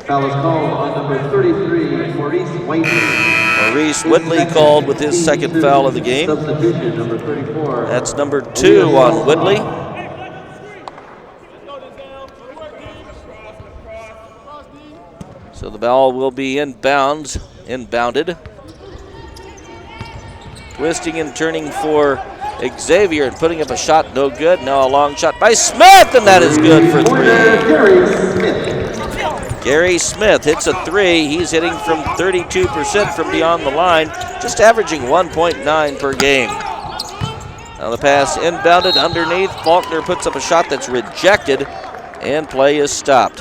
Foul is called on number 33, Maurice Whiteley. Maurice Whitley called with his second foul of the game. Substitution, number 34. That's number 2 on Whitley. So the ball will be inbounded. Twisting and turning for Xavier and putting up a shot, no good. Now a long shot by Smith, and that is good for 3. Gary Smith hits a 3. He's hitting from 32% from beyond the line, just averaging 1.9 per game. Now the pass inbounded underneath. Faulkner puts up a shot that's rejected, and play is stopped.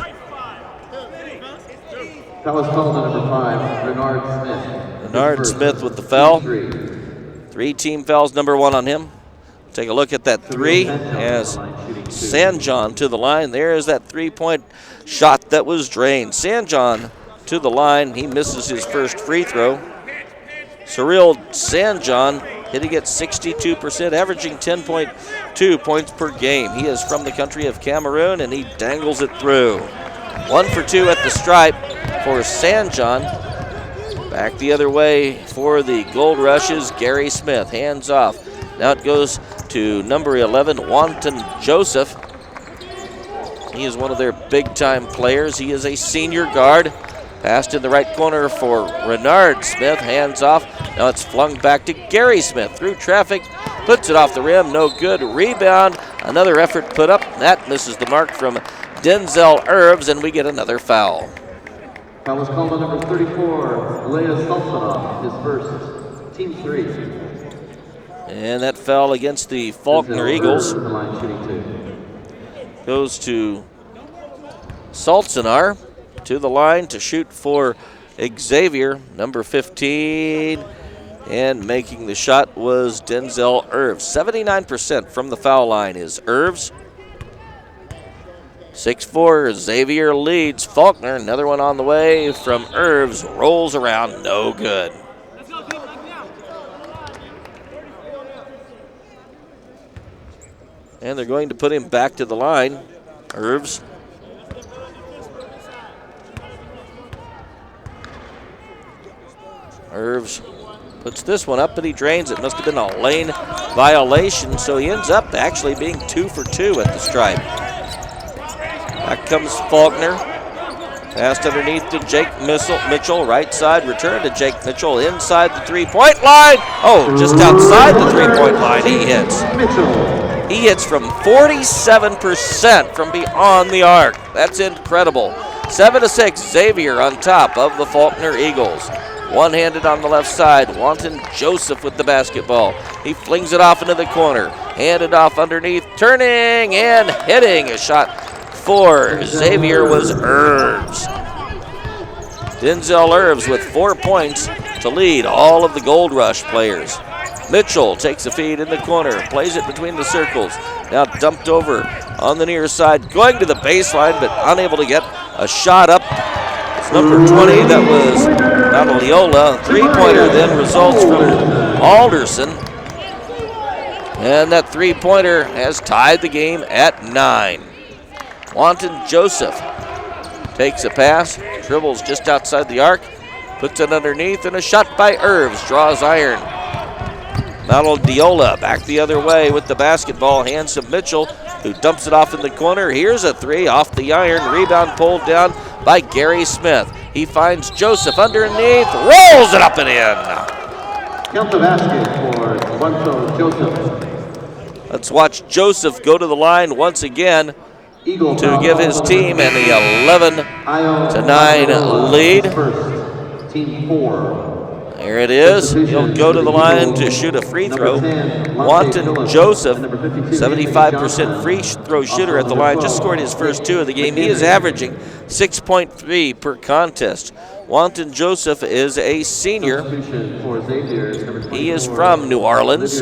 Foul is called on number 5, Renard Smith. Renard Smith with the foul. 3 team fouls, number 1 on him. Take a look at that 3 as Sanjon to the line. There's that 3-point shot that was drained. Sanjon to the line. He misses his first free throw. Cyril Sanjon hitting at 62%, averaging 10.2 points per game. He is from the country of Cameroon, and he dangles it through. 1 for 2 at the stripe for Sanjon. Back the other way for the Gold Rushes, Gary Smith, hands off. Now it goes to number 11, Wanton Joseph. He is one of their big-time players. He is a senior guard. Passed in the right corner for Renard Smith, hands off. Now it's flung back to Gary Smith. Through traffic, puts it off the rim, no good. Rebound, another effort put up. That misses the mark from Denzel Irves, and we get another foul. Foul was called on number 34, Ilyas Salsanov, his first, team 3. And that foul against the Faulkner Eagles goes to Salsanov to the line to shoot for Xavier, number 15. And making the shot was Denzel Irves. 79% from the foul line is Irves. 6-4, Xavier leads Faulkner. Another one on the way from Irves. Rolls around, no good. And they're going to put him back to the line, Irves. Irves puts this one up, but he drains it. Must have been a lane violation, so he ends up actually being 2 for 2 at the stripe. Back comes Faulkner. Passed underneath to Jake Mitchell, right side. Return to Jake Mitchell inside the three-point line. Oh, just outside the three-point line he hits. He hits from 47% from beyond the arc. That's incredible. 7-6, Xavier on top of the Faulkner Eagles. One-handed on the left side, Wanton Joseph with the basketball. He flings it off into the corner. Handed off underneath, turning and hitting. A shot for Xavier was Irves. Denzel Irves with 4 points to lead all of the Gold Rush players. Mitchell takes a feed in the corner, plays it between the circles. Now dumped over on the near side, going to the baseline, but unable to get a shot up. It's number 20, that was Bataliola. Three-pointer then results from Alderson. And that three-pointer has tied the game at 9. Wanton Joseph takes a pass, dribbles just outside the arc, puts it underneath, and a shot by Irves, draws iron. Bataliola back the other way with the basketball, hands to Mitchell, who dumps it off in the corner. Here's a 3 off the iron, rebound pulled down by Gary Smith. He finds Joseph underneath, rolls it up and in. Count the basket for Wanton Joseph. Let's watch Joseph go to the line once again to give his team an 11-9 lead. Team 4. There it is. He'll go to the line to shoot a free throw. Wanton Joseph, 75% free throw shooter at the line, just scored his first 2 of the game. He is averaging 6.3 per contest. Wanton Joseph is a senior. He is from New Orleans.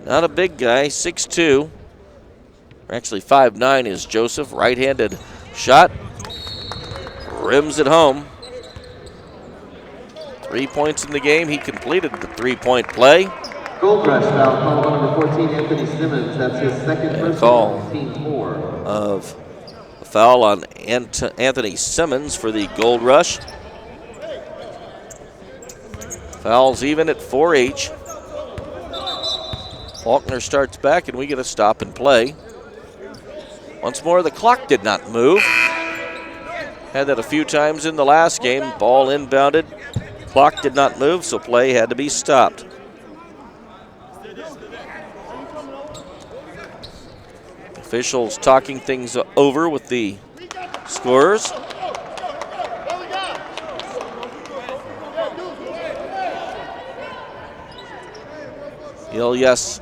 Not a big guy, 6'2". Actually 5'9" is Joseph. Right-handed shot. Rims it home. 3 points in the game. He completed the three-point play. Gold Rush foul called on number 14, Anthony Simmons. That's his second personal, call team 4. Of foul on Anthony Simmons for the Gold Rush. Fouls even at 4 each. Faulkner starts back, and we get a stop and play. Once more, the clock did not move. Had that a few times in the last game. Ball inbounded. Clock did not move, so play had to be stopped. Officials talking things over with the scorers. Ilyas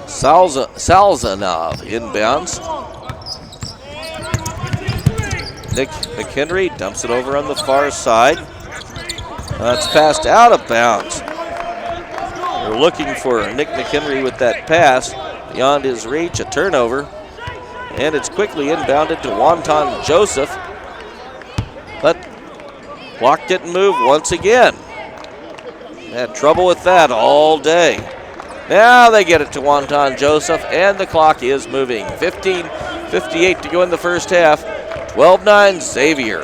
Salsanov inbounds. Nick McHenry dumps it over on the far side. It's passed out of bounds. They're looking for Nick McHenry with that pass. Beyond his reach, a turnover. And it's quickly inbounded to Wonton Joseph. But clock didn't move once again. Had trouble with that all day. Now they get it to Wonton Joseph, and the clock is moving. 15:58 to go in the first half. 12-9 Xavier.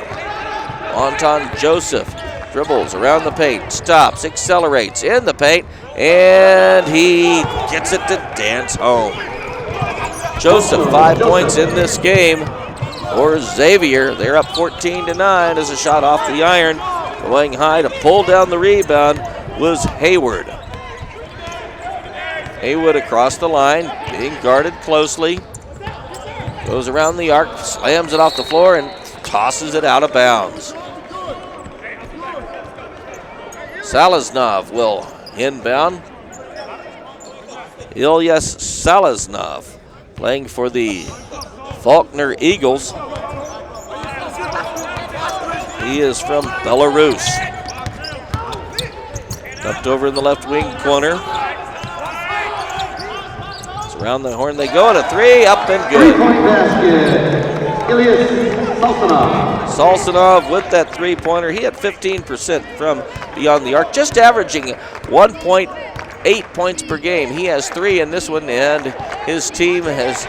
Wonton Joseph dribbles around the paint, stops, accelerates in the paint, and he gets it to dance home. Joseph, 5 points in this game for Xavier. They're up 14-9 as a shot off the iron. Going high to pull down the rebound was Hayward. Haywood across the line, being guarded closely. Goes around the arc, slams it off the floor, and tosses it out of bounds. Salsanov will inbound. Ilyas Salsanov playing for the Faulkner Eagles. He is from Belarus. Dumped over in the left wing corner. Around the horn they go, and a three, up and good. Three-point basket, Ilyas Salsanov. Salsanov with that three-pointer. He had 15% from beyond the arc, just averaging 1.8 points per game. He has 3 in this one, and his team has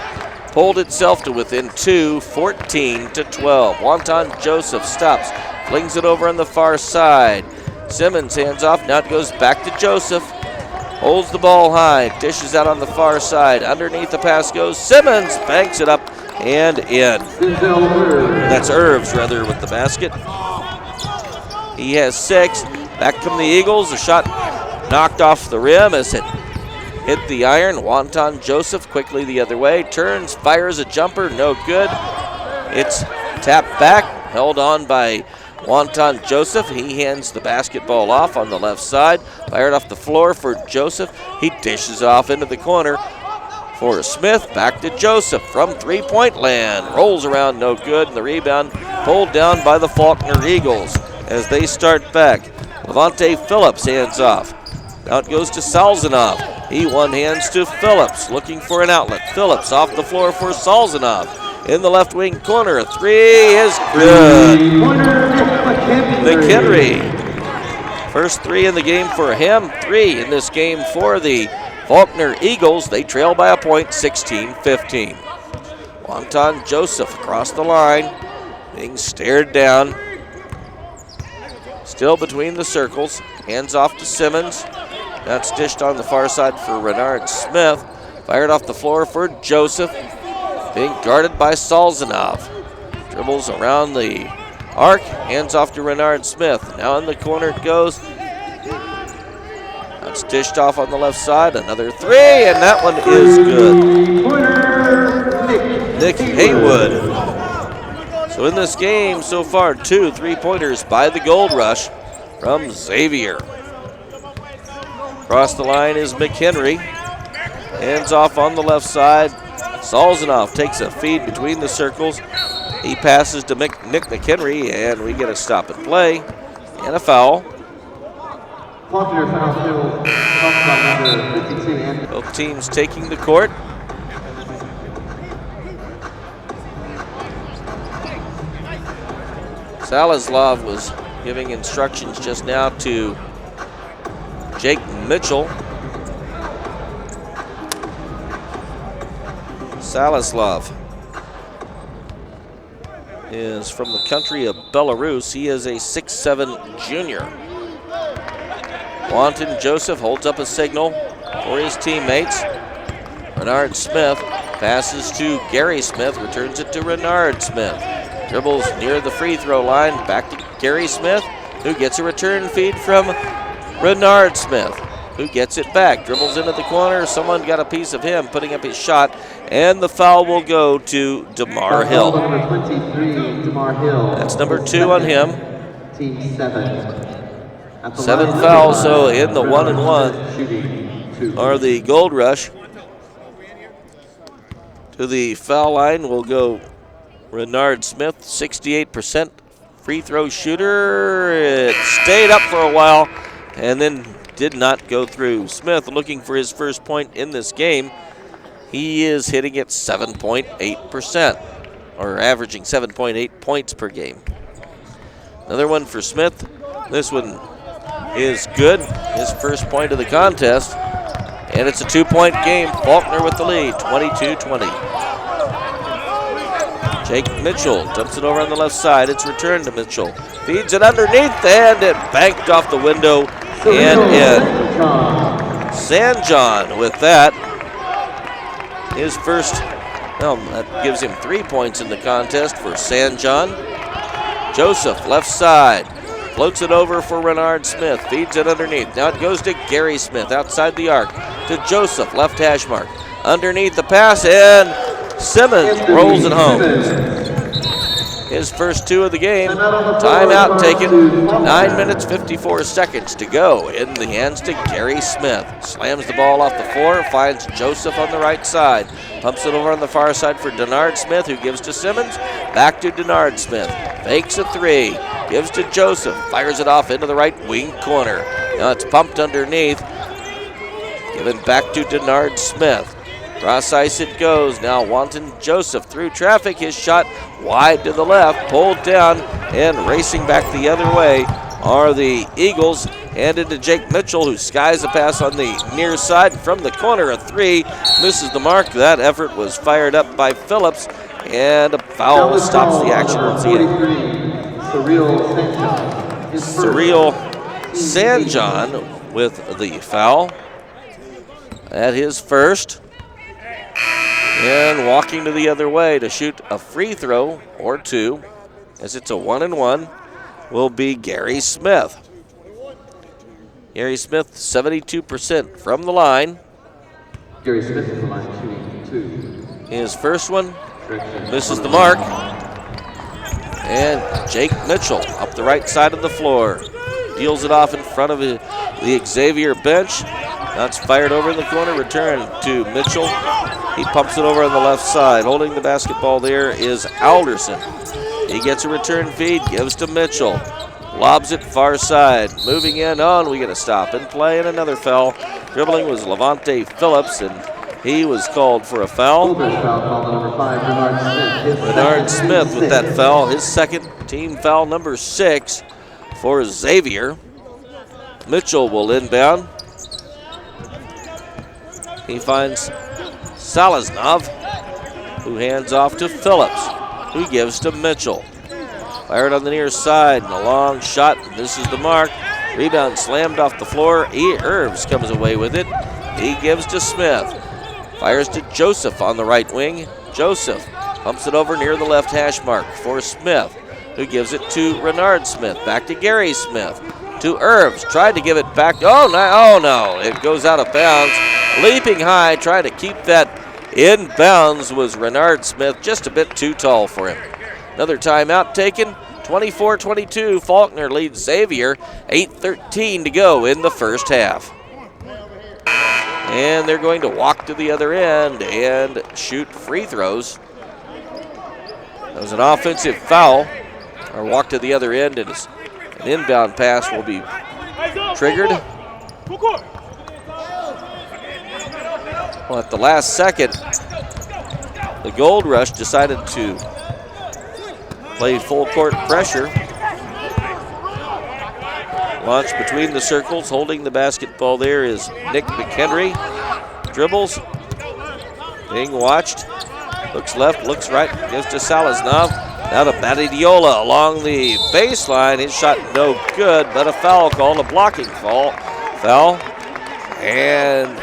pulled itself to within 2, 14-12. Wonton Joseph stops, flings it over on the far side. Simmons hands off, now it goes back to Joseph. Holds the ball high, dishes out on the far side. Underneath the pass goes Simmons, banks it up and in. That's Irvs, rather, with the basket. He has 6. Back come the Eagles. A shot knocked off the rim as it hit the iron. Wonton Joseph quickly the other way. Turns, fires a jumper, no good. It's tapped back, held on by Wonton Joseph. He hands the basketball off on the left side. Fired off the floor for Joseph. He dishes off into the corner for Smith. Back to Joseph from three-point land. Rolls around, no good. And the rebound pulled down by the Faulkner Eagles as they start back. Levante Phillips hands off. Now it goes to Salsanov. He one-hands to Phillips, looking for an outlet. Phillips off the floor for Salsanov. In the left wing corner, a three is good. McHenry. First 3 in the game for him, 3 in this game for the Faulkner Eagles. They trail by a point, 16-15. Wonton Joseph across the line, being stared down. Still between the circles, hands off to Simmons. That's dished on the far side for Renard Smith. Fired off the floor for Joseph. Being guarded by Salsanov. Dribbles around the arc, hands off to Renard Smith. Now in the corner it goes. That's dished off on the left side. Another 3, and that one is good. Nick Haywood. So in this game so far, 2 3-pointers by the Gold Rush from Xavier. Across the line is McHenry. Hands off on the left side. Salsanov takes a feed between the circles. He passes to Nick McHenry, and we get a stop and play and a foul. Both teams taking the court. Salsanov was giving instructions just now to Jake Mitchell. Salsanov is from the country of Belarus. He is a 6'7" junior. Wanton Joseph holds up a signal for his teammates. Renard Smith passes to Gary Smith, returns it to Renard Smith. Dribbles near the free throw line, back to Gary Smith, who gets a return feed from Renard Smith, who gets it back. Dribbles into the corner, someone got a piece of him, putting up his shot, and the foul will go to DeMar Hill. Number 23, DeMar Hill. That's number 2 on him. Team 7. 7 fouls, so in the 1-and-1 are the Gold Rush. To the foul line will go Renard Smith, 68% free throw shooter. It stayed up for a while and then did not go through. Smith looking for his first point in this game. He is hitting at 7.8%, or averaging 7.8 points per game. Another one for Smith. This one is good, his first point of the contest. And it's a 2-point game. Faulkner with the lead, 22-20. Jake Mitchell dumps it over on the left side. It's returned to Mitchell. Feeds it underneath, and it banked off the window and in. Sanjon with that. His first, well, that gives him 3 points in the contest for Sanjon. Joseph, left side. Floats it over for Renard Smith. Feeds it underneath. Now it goes to Gary Smith outside the arc. To Joseph, left hash mark. Underneath the pass, and Simmons rolls it home. His first 2 of the game. Timeout taken. 9 minutes, 54 seconds to go. In the hands to Gary Smith. Slams the ball off the floor. Finds Joseph on the right side. Pumps it over on the far side for Denard Smith, who gives to Simmons. Back to Denard Smith. Fakes a 3. Gives to Joseph. Fires it off into the right wing corner. Now it's pumped underneath. Given back to Denard Smith. Cross ice it goes. Now Wanton Joseph through traffic. His shot wide to the left. Pulled down and racing back the other way are the Eagles. Handed to Jake Mitchell, who skies a pass on the near side. From the corner, a 3. Misses the mark. That effort was fired up by Phillips. And a foul stops the action once again. Cyril Sanjon with the foul at his first. And walking to the other way to shoot a free throw or 2, as it's a 1-and-1, will be Gary Smith. Gary Smith, 72% from the line. Gary Smith from the line, shooting 2. His first one misses the mark. And Jake Mitchell up the right side of the floor. Deals it off in front of the Xavier bench. That's fired over in the corner. Return to Mitchell. He pumps it over on the left side. Holding the basketball there is Alderson. He gets a return feed, gives to Mitchell. Lobs it far side. Moving in on, we get a stop and play and another foul. Dribbling was Levante Phillips, and he was called for a foul. Renard Smith with that foul. His second, team foul number 6 for Xavier. Mitchell will inbound. He finds Salsanov, who hands off to Phillips, who gives to Mitchell. Fired on the near side, and a long shot misses the mark. Rebound slammed off the floor. Irvs comes away with it. He gives to Smith. Fires to Joseph on the right wing. Joseph pumps it over near the left hash mark for Smith, who gives it to Renard Smith. Back to Gary Smith. To Irvs. Tried to give it back. Oh no. It goes out of bounds. Leaping high, trying to keep that in bounds was Renard Smith. Just a bit too tall for him. Another timeout taken. 24-22. Faulkner leads Xavier. 8:13 to go in the first half. And they're going to walk to the other end and shoot free throws. That was an offensive foul. Or walk to the other end, and an inbound pass will be triggered. Well, at the last second, the Gold Rush decided to play full court pressure. Launch between the circles. Holding the basketball there is Nick McHenry. Dribbles. Being watched. Looks left, looks right, gives to Salsanov. Now to Matadiola along the baseline. His shot no good, but a foul call, a blocking foul. And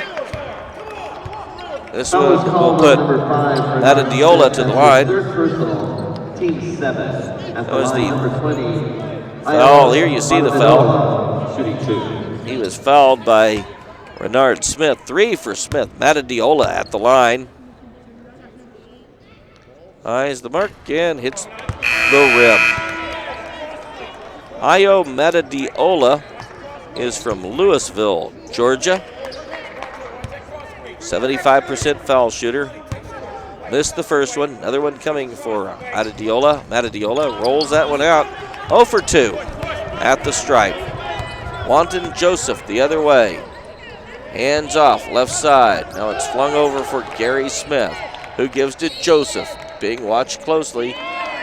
this will put Matadiola to the line. That was the foul. Here you see the foul. He was fouled by Renard Smith. 3 for Smith. Matadiola at the line. Eyes the mark and hits the rim. Io Matadiola is from Louisville, Georgia. 75% foul shooter. Missed the first one. Another one coming for Matadiola. Matadiola rolls that one out. 0 for 2 at the stripe. Wanton Joseph the other way. Hands off, left side. Now it's flung over for Gary Smith, who gives to Joseph. Being watched closely.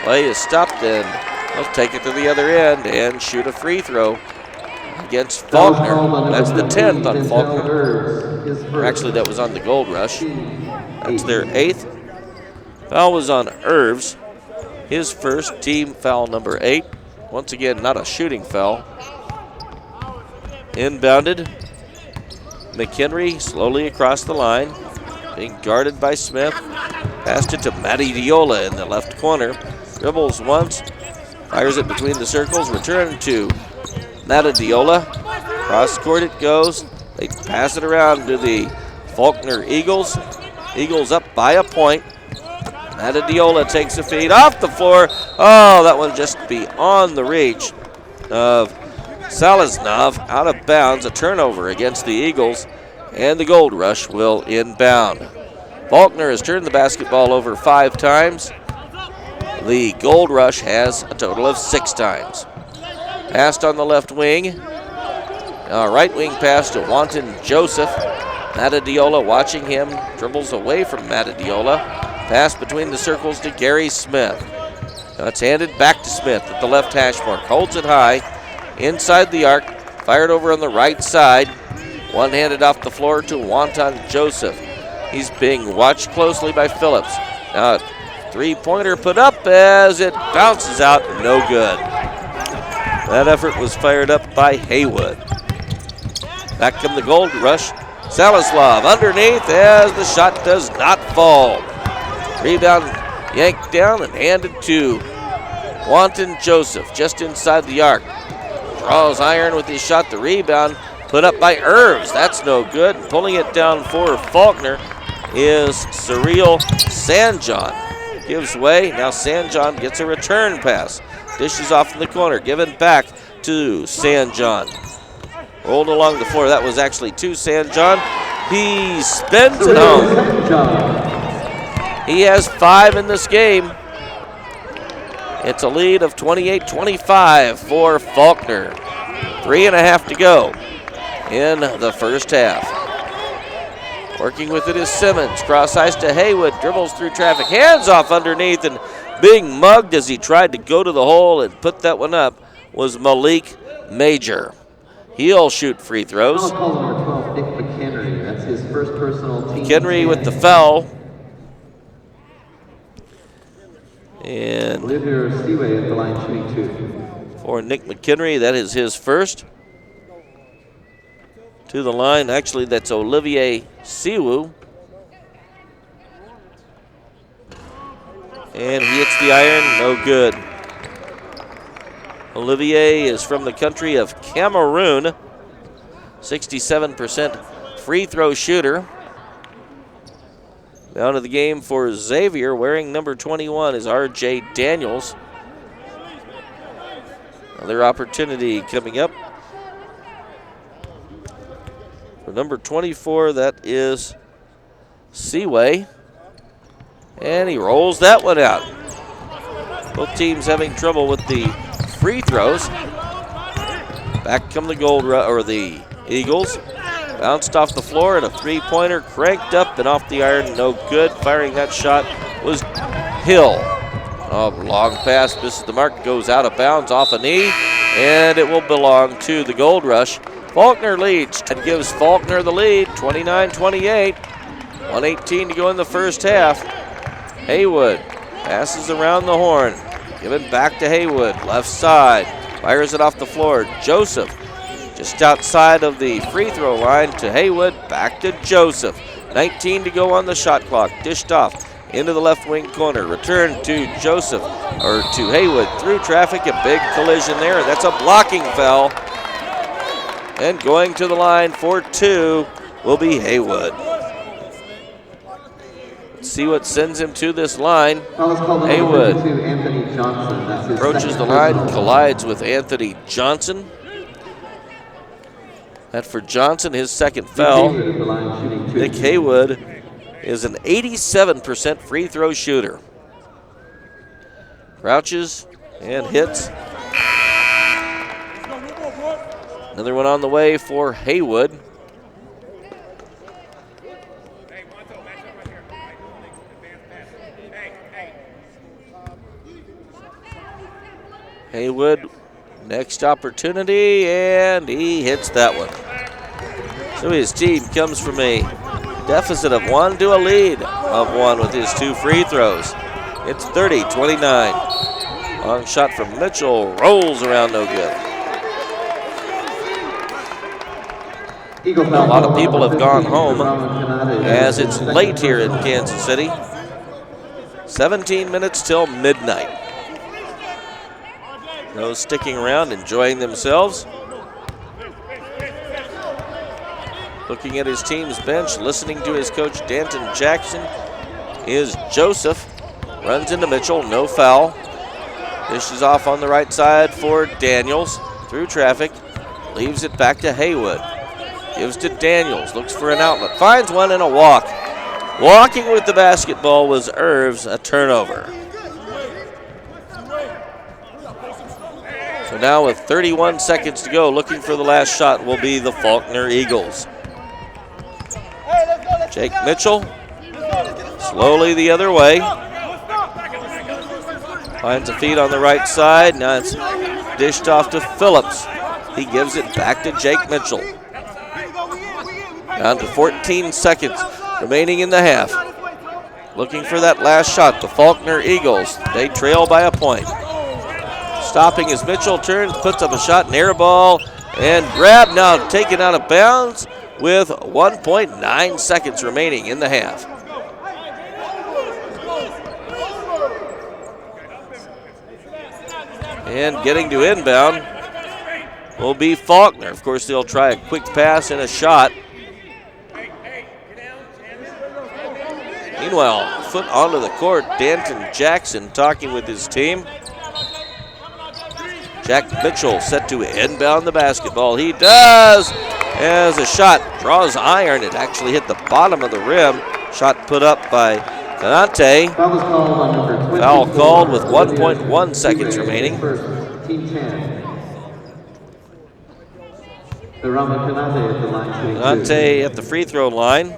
Play is stopped and he'll take it to the other end and shoot a free throw against Faulkner. That's the 10th on Faulkner. Actually, that was on the Gold Rush. That's their 8th. Foul was on Irves. His first, team foul number 8. Once again, not a shooting foul. Inbounded. McHenry slowly across the line. Being guarded by Smith. Passed it to Matadiola in the left corner. Dribbles once. Fires it between the circles. Return to Matadiola. Cross court it goes. They pass it around to the Faulkner Eagles. Eagles up by a point. Matadiola takes a feed off the floor. Oh, that one just beyond the reach of Salsanov. Out of bounds. A turnover against the Eagles. And the Gold Rush will inbound. Faulkner has turned the basketball over 5 times. The Gold Rush has a total of 6 times. Passed on the left wing. Right wing pass to Wanton Joseph. Matadiola watching him. Dribbles away from Matadiola. Pass between the circles to Gary Smith. Now it's handed back to Smith at the left hash mark. Holds it high. Inside the arc. Fired over on the right side. One-handed off the floor to Wanton Joseph. He's being watched closely by Phillips. Now, three-pointer put up as it bounces out. No good. That effort was fired up by Haywood. Back come the Gold Rush. Salsanov underneath as the shot does not fall. Rebound yanked down and handed to Wanton Joseph just inside the arc. Draws iron with his shot. The rebound put up by Irves. That's no good. Pulling it down for Faulkner is Cyril Sanjon. Gives way. Now Sanjon gets a return pass. Dishes off in the corner. Given back to Sanjon. Rolled along the floor. That was actually to Sanjon. He spins it home. He has 5 in this game. It's a lead of 28-25 for Faulkner. 3.5 to go in the first half. Working with it is Simmons. Cross ice to Haywood. Dribbles through traffic. Hands off underneath and being mugged as he tried to go to the hole and put that one up was Malik Major. He'll shoot free throws. That's his first personal team. McHenry with the foul. And Olivier Seaway at the line shooting 2. For Nick McHenry, that is his first. To the line, actually that's Olivier Siwu. And he hits the iron, no good. Olivier is from the country of Cameroon. 67% free throw shooter. Down to the game for Xavier, wearing number 21 is R.J. Daniels. Another opportunity coming up. For number 24, that is Seaway. And he rolls that one out. Both teams having trouble with the free throws. Back come the the Eagles. Bounced off the floor and a three-pointer cranked up and off the iron, no good. Firing that shot was Hill. Oh, long pass, misses the mark, goes out of bounds off a knee, and it will belong to the Gold Rush. Faulkner leads and gives Faulkner the lead, 29-28. 1:18 to go in the first half. Haywood passes around the horn. Given back to Haywood, left side. Fires it off the floor. Joseph just outside of the free throw line to Haywood. Back to Joseph. 19 to go on the shot clock. Dished off into the left wing corner. Return to Joseph, or to Haywood. Through traffic, a big collision there. That's a blocking foul. And going to the line for two will be Haywood. Let's see what sends him to this line. Haywood approaches the line, collides with Anthony Johnson. That for Johnson, his second foul. Nick Haywood is an 87% free throw shooter. Crouches and hits. Another one on the way for Haywood. Haywood, next opportunity, and he hits that one. So his team comes from a deficit of one to a lead of one with his two free throws. It's 30-29. Long shot from Mitchell, rolls around, no good. A lot of people have gone home as it's late here in Kansas City. 17 minutes till midnight. Those sticking around, enjoying themselves. Looking at his team's bench, listening to his coach Danton Jackson is Joseph. Runs into Mitchell, no foul. Dishes off on the right side for Daniels. Through traffic, leaves it back to Haywood. Gives to Daniels, looks for an outlet, finds one and a walk. Walking with the basketball was Irvs, a turnover. So now with 31 seconds to go, looking for the last shot will be the Faulkner Eagles. Jake Mitchell, slowly the other way. Finds a feed on the right side. Now it's dished off to Phillips. He gives it back to Jake Mitchell. Down to 14 seconds remaining in the half. Looking for that last shot, the Faulkner Eagles. They trail by a point. Stopping as Mitchell turns, puts up a shot, an air ball, and grab now taken out of bounds with 1.9 seconds remaining in the half. And getting to inbound will be Faulkner. Of course, they'll try a quick pass and a shot. Meanwhile, foot onto the court, Danton Jackson talking with his team. Jack Mitchell set to inbound the basketball. He does, as a shot draws iron. It actually hit the bottom of the rim. Shot put up by Canante. Foul called with 1.1 seconds remaining. Canante at the free throw line.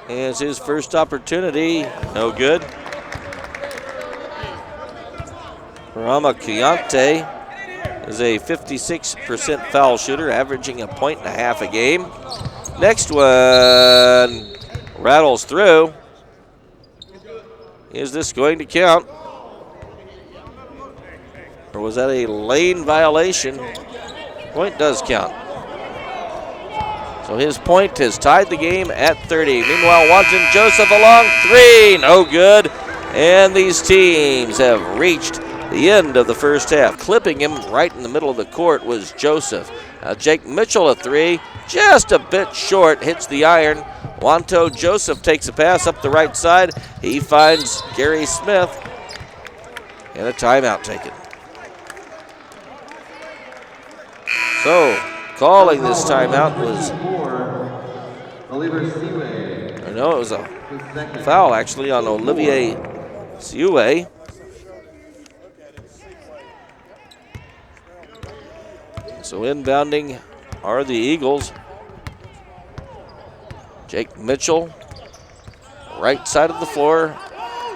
As his first opportunity, no good. Rama Chiante is a 56% foul shooter, averaging 1.5 points a game. Next one rattles through. Is this going to count? Or was that a lane violation? Point does count. So his point has tied the game at 30. Meanwhile, Wanton Joseph along three, no good. And these teams have reached the end of the first half. Clipping him right in the middle of the court was Joseph. Jake Mitchell a three, just a bit short, hits the iron. Wanto Joseph takes a pass up the right side. He finds Gary Smith, and a timeout taken. So, calling this timeout was, no, it was a foul actually on Olivier Sioué. So inbounding are the Eagles. Jake Mitchell, right side of the floor,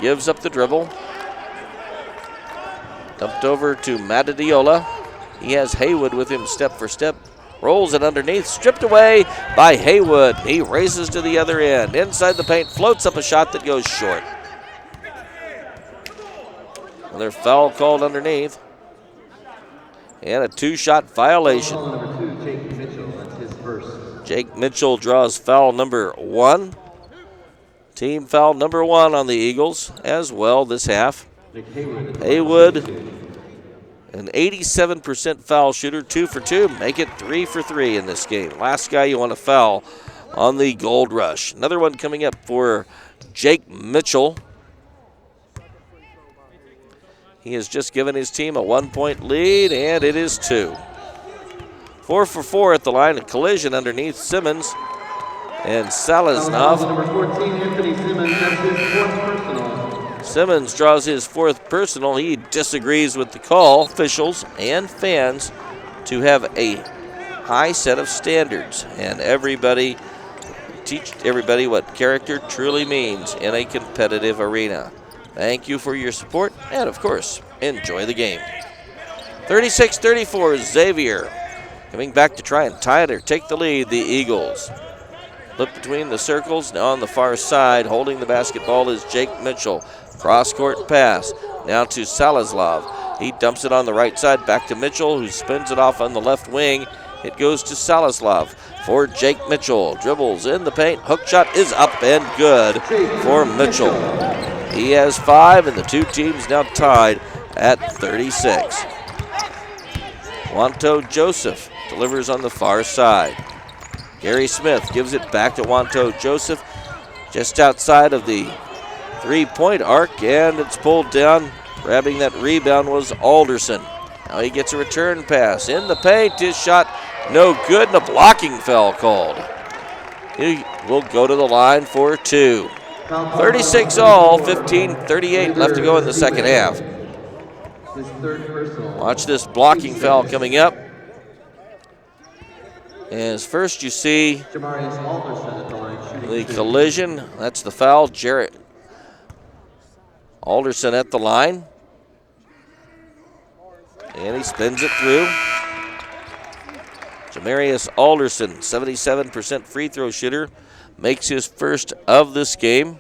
gives up the dribble. Dumped over to Matadiola. He has Haywood with him step for step. rolls it underneath, stripped away by Haywood. He races to the other end. Inside the paint, floats up a shot that goes short. Another foul called underneath. And a 2-shot violation. Number 2, Jake Mitchell. That's his first. Jake Mitchell draws foul number 1. Team foul number 1 on the Eagles as well this half. Haywood, an 87% foul shooter, 2 for 2. Make it 3 for 3 in this game. Last guy you want to foul on the Gold Rush. Another one coming up for Jake Mitchell. He has just given his team a 1-point lead, and it is 2. 4 for 4 at the line. A collision underneath Simmons and Salsanov. Number 14, Anthony Simmons. That's his 4th personal. Simmons draws his 4th personal. He disagrees with the call. Officials and fans to have a high set of standards, and teach everybody what character truly means in a competitive arena. Thank you for your support, and of course, enjoy the game. 36-34, Xavier coming back to try and tie it or take the lead, the Eagles. Flip between the circles, now on the far side, holding the basketball is Jake Mitchell. Cross-court pass, now to Salsanov. He dumps it on the right side, back to Mitchell, who spins it off on the left wing. It goes to Salsanov for Jake Mitchell. Dribbles in the paint, hook shot is up and good for Mitchell. He has 5, and the two teams now tied at 36. Wanto Joseph delivers on the far side. Gary Smith gives it back to Wanto Joseph just outside of the 3-point arc, and it's pulled down. Grabbing that rebound was Alderson. Now he gets a return pass in the paint. His shot no good, and a blocking foul called. He will go to the line for 2. 36 all, 15-38 left to go in the second half. Watch this blocking foul coming up. As first you see the collision. That's the foul. Jarrett Alderson at the line. And he spins it through. Jamarius Alderson, 77% free throw shooter, makes his first of this game.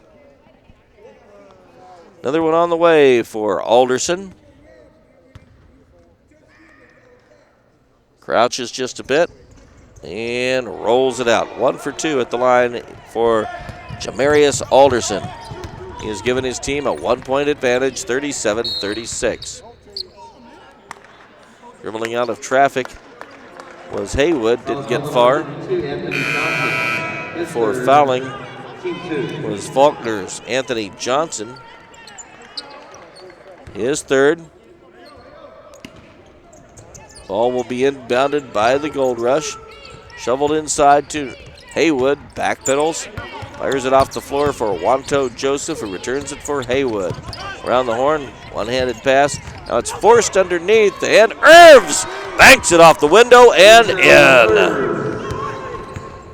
Another one on the way for Alderson. Crouches just a bit and rolls it out. 1 for 2 at the line for Jamarius Alderson. He has given his team a 1-point advantage, 37-36. Dribbling out of traffic was Haywood, didn't get far. For fouling was Faulkner's Anthony Johnson. His 3rd. Ball will be inbounded by the Gold Rush. Shoveled inside to Haywood. Backpedals. Fires it off the floor for Wanto Joseph, who returns it for Haywood. Around the horn, one-handed pass. Now it's forced underneath, and Irves banks it off the window and in.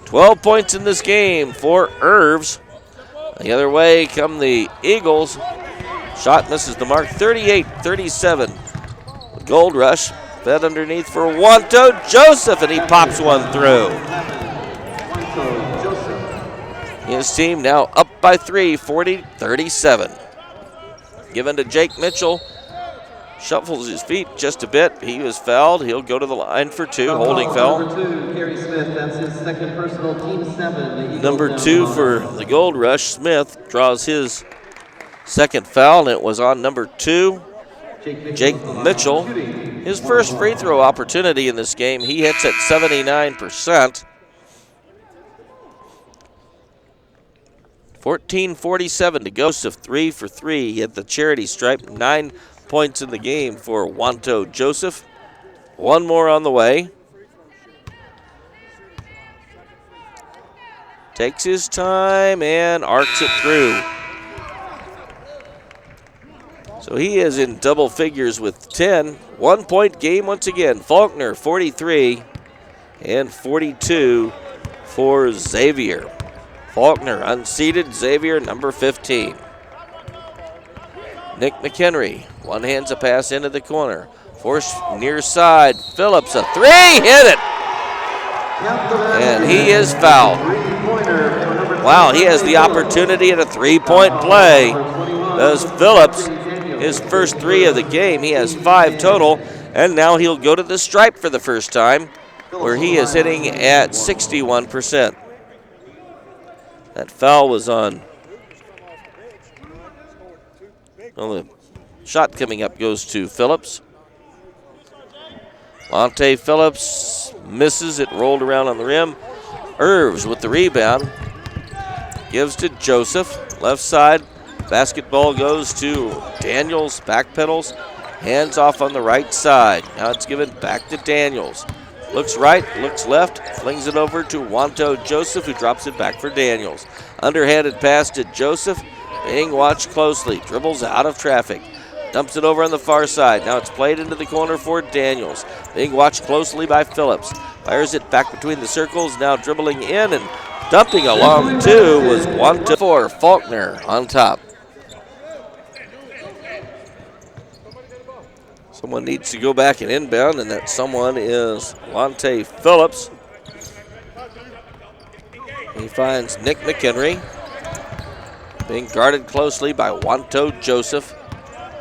12 points in this game for Irves. The other way come the Eagles. Shot misses the mark, 38-37. Gold Rush fed underneath for Wanto Joseph, and he pops one through. His team now up by 3, 40-37. Given to Jake Mitchell. Shuffles his feet just a bit. He was fouled. He'll go to the line for 2. Holding foul. Number 2, Gary Smith. That's his 2nd personal, team 7. Number 2 for the Gold Rush. Smith draws his 2nd foul, and it was on number 2, Jake Mitchell. His first free throw opportunity in this game. He hits at 79%. 14:47 to go. Joseph 3 for 3 at the charity stripe. 9 points in the game for Wanto Joseph. One more on the way. Takes his time and arcs it through. So he is in double figures with 10. 1-point game once again. Faulkner 43 and 42 for Xavier. Faulkner unseated, Xavier number 15. Nick McHenry one-hands a pass into the corner. Forced near side, Phillips a 3, hit it! And he is fouled. Wow, he has the opportunity at a three-point play. Does Phillips, his first three of the game. He has 5 total, and now he'll go to the stripe for the first time, where he is hitting at 61%. That foul was on. Well, the shot coming up goes to Phillips. Lonte Phillips misses it, rolled around on the rim. Irves with the rebound. Gives to Joseph, left side. Basketball goes to Daniels, backpedals. Hands off on the right side. Now it's given back to Daniels. Looks right, looks left, flings it over to Wanto Joseph, who drops it back for Daniels. Underhanded pass to Joseph, being watched closely. Dribbles out of traffic. Dumps it over on the far side. Now it's played into the corner for Daniels. Being watched closely by Phillips. Fires it back between the circles. Now dribbling in and dumping along two was Wanto for Faulkner on top. Someone needs to go back and inbound, and that someone is Lonte Phillips. He finds Nick McHenry. Being guarded closely by Wanto Joseph.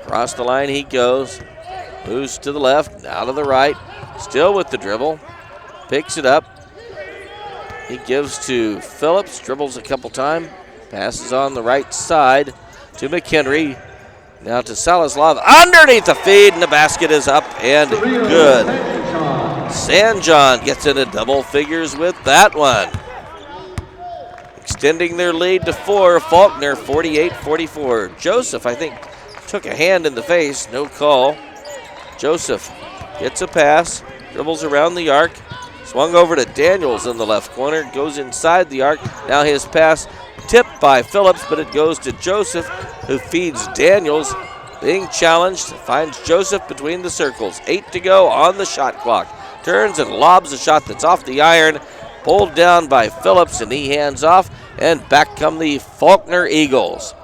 Across the line he goes. Moves to the left, now to the right. Still with the dribble. Picks it up. He gives to Phillips. Dribbles a couple times. Passes on the right side to McHenry. Now to Salsanov, underneath the feed, and the basket is up and good. Sanjon gets into double figures with that one. Extending their lead to 4, Faulkner 48-44. Joseph, I think, took a hand in the face, no call. Joseph gets a pass, dribbles around the arc, swung over to Daniels in the left corner, goes inside the arc. Now his pass tipped by Phillips, but it goes to Joseph, who feeds Daniels. Being challenged, finds Joseph between the circles. 8 to go on the shot clock. Turns and lobs a shot that's off the iron. Pulled down by Phillips, and he hands off, and back come the Faulkner Eagles.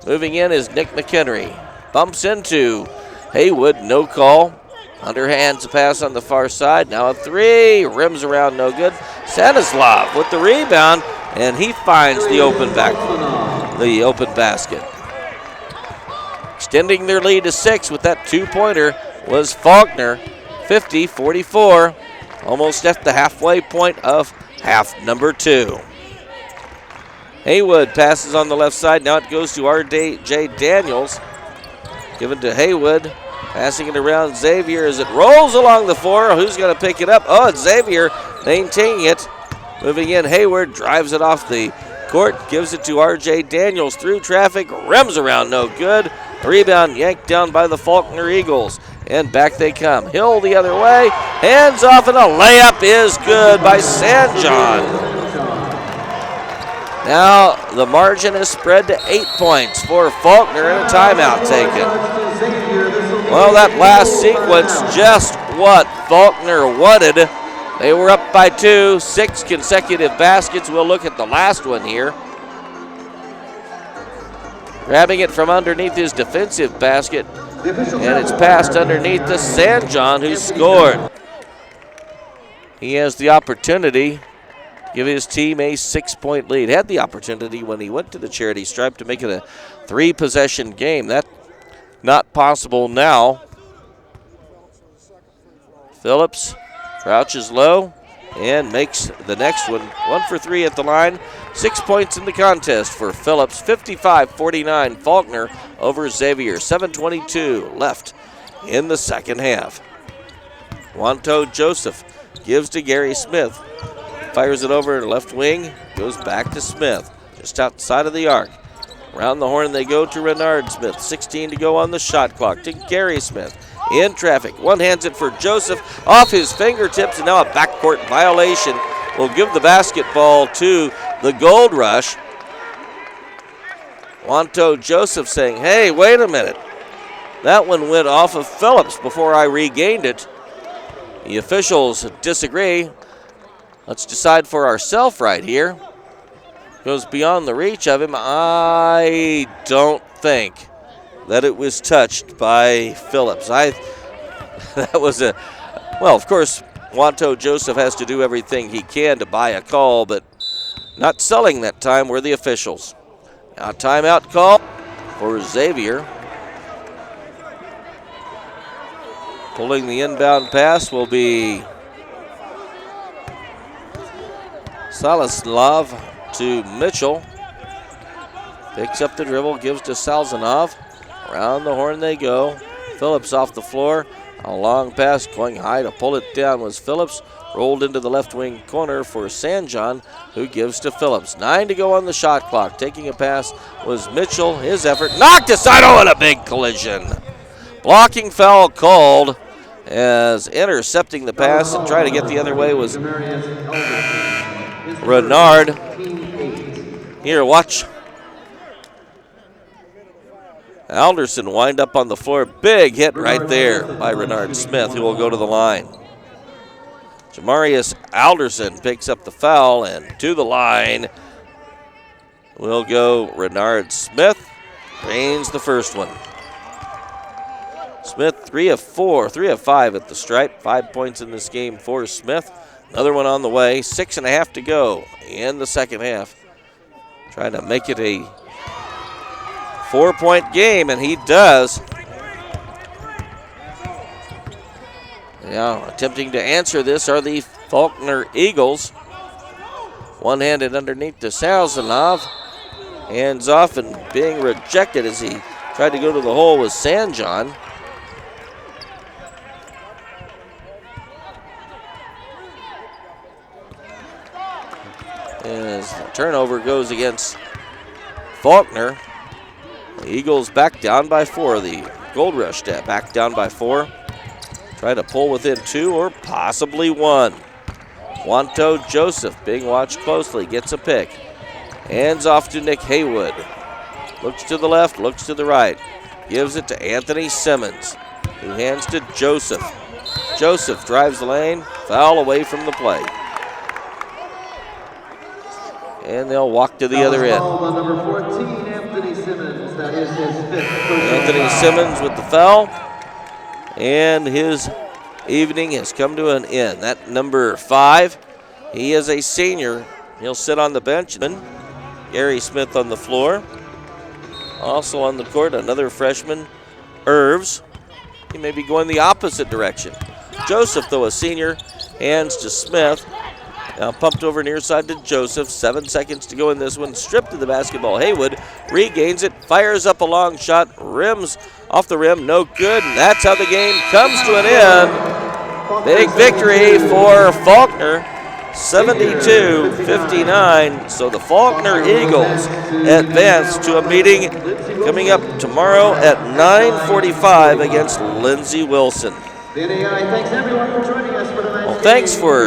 Moving in is Nick McHenry. Bumps into Haywood, no call. Underhands a pass on the far side. Now a three, rims around, no good. Stanislav with the rebound, and he finds the open basket. Extending their lead to 6 with that two-pointer was Faulkner, 50-44. Almost at the halfway point of half number 2. Haywood passes on the left side. Now it goes to R.J. Daniels. Given to Haywood. Passing it around Xavier as it rolls along the floor. Who's going to pick it up? Oh, it's Xavier maintaining it. Moving in, Hayward drives it off the court. Gives it to R.J. Daniels through traffic. Rims around, no good. Rebound yanked down by the Faulkner Eagles. And back they come. Hill the other way. Hands off, and a layup is good by Sanjon. Now the margin is spread to 8 points for Faulkner, and a timeout taken. Well, that last sequence, just what Faulkner wanted. They were up by 2, 6 consecutive baskets. We'll look at the last one here. Grabbing it from underneath his defensive basket, and it's passed underneath to Sanjon, who scored. He has the opportunity to give his team a 6-point lead. Had the opportunity when he went to the charity stripe to make it a 3-possession game. That's not possible now. Phillips crouches low and makes the next one. 1 for 3 at the line. 6 points in the contest for Phillips. 55-49 Faulkner over Xavier. 7:22 left in the second half. Wanto Joseph gives to Gary Smith. Fires it over to left wing. Goes back to Smith. Just outside of the arc. Around the horn they go to Renard Smith. 16 to go on the shot clock to Gary Smith. In traffic. One hands it for Joseph. Off his fingertips, and now a backcourt violation will give the basketball to the Gold Rush. Wanto Joseph saying, hey, wait a minute. That one went off of Phillips before I regained it. The officials disagree. Let's decide for ourselves right here. Goes beyond the reach of him. I don't think that it was touched by Phillips. That was well, of course, Wanto Joseph has to do everything he can to buy a call, but not selling that time were the officials. Now timeout call for Xavier. Pulling the inbound pass will be Salsanov to Mitchell. Picks up the dribble, gives to Salsanov. Around the horn they go. Phillips off the floor. A long pass going high to pull it down was Phillips. Rolled into the left wing corner for Sanjon, who gives to Phillips. 9 to go on the shot clock. Taking a pass was Mitchell. His effort knocked aside. Oh, and a big collision. Blocking foul called as intercepting the pass and trying to get the other way was Renard. Here, watch. Alderson wind up on the floor. Big hit right there by Renard Smith, who will go to the line. Jamarius Alderson picks up the foul, and to the line will go Renard Smith. Drains the first one. Smith 3 of 4, 3 of 5 at the stripe. 5 points in this game for Smith. Another one on the way. 6.5 to go in the second half. Trying to make it a 4-point game, and he does. Now attempting to answer this are the Faulkner Eagles. One-handed underneath to Salsanov. Hands off and being rejected as he tried to go to the hole with Sanjon. As the turnover goes against Faulkner. The Eagles back down by 4. The Gold Rush back down by 4. Try to pull within 2 or possibly 1. Wanto Joseph being watched closely. Gets a pick. Hands off to Nick Haywood. Looks to the left, looks to the right. Gives it to Anthony Simmons, who hands to Joseph. Joseph drives the lane. Foul away from the play. And they'll walk to the other end. Number 14, Anthony Simmons. That is his 5th. Anthony Simmons with the foul. And his evening has come to an end. That number 5, he is a senior. He'll sit on the bench. Gary Smith on the floor. Also on the court, another freshman, Irves. He may be going the opposite direction. Joseph, though, a senior, hands to Smith. Now pumped over near side to Joseph. 7 seconds to go in this one. Stripped of the basketball. Haywood regains it. Fires up a long shot. Rims off the rim. No good. And that's how the game comes to an end. Big victory for Faulkner. 72-59. So the Faulkner Eagles advance to a meeting coming up tomorrow at 9:45 against Lindsey Wilson. Thanks everyone for joining us for tonight's Well, thanks for